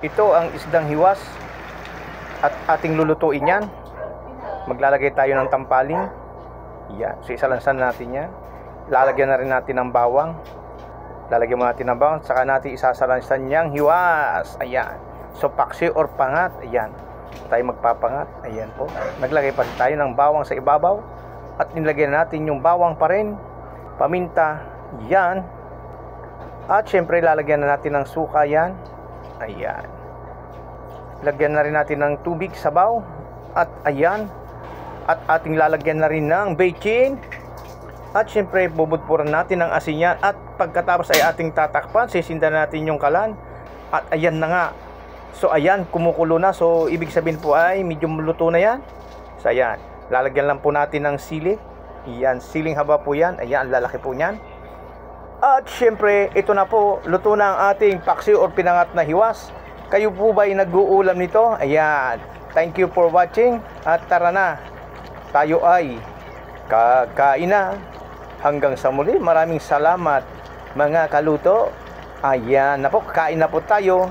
Ito ang isdang hiwas at ating lulutuin yan. Maglalagay tayo ng tampaling. Yan. So isalansan natin yan. Lalagyan na rin natin ng bawang. Lalagyan mo natin ng bawang. Saka natin isasalansan niyang hiwas. Ayan. So paksi or pangat. Ayan. Tayo magpapangat. Ayan po. Naglagay pa rin tayo ng bawang sa ibabaw. At nilagyan natin yung bawang pa rin. Paminta. Yan. At syempre lalagyan na natin ng suka yan. Ayan. Lagyan na rin natin ng tubig, sabaw. At ayan. At ating lalagyan na rin ng bacon. At syempre bubudpuran natin ng asin yan. At pagkatapos ay ating tatakpan, sisindan natin yung kalan. At ayan na nga. So ayan, kumukulo na. So ibig sabihin po ay medyo luto na yan. So ayan, lalagyan lang po natin ng sili. Ayan, siling haba po yan. Ayan, lalaki po yan. At syempre, ito na po, luto na ang ating paksi or pinangat na hiwas. Kayo po ba ay nag-uulam nito? Ayan. Thank you for watching. At tara na. Tayo ay kakain na. Hanggang sa muli. Maraming salamat mga kaluto. Ayan na po. Kain na po tayo.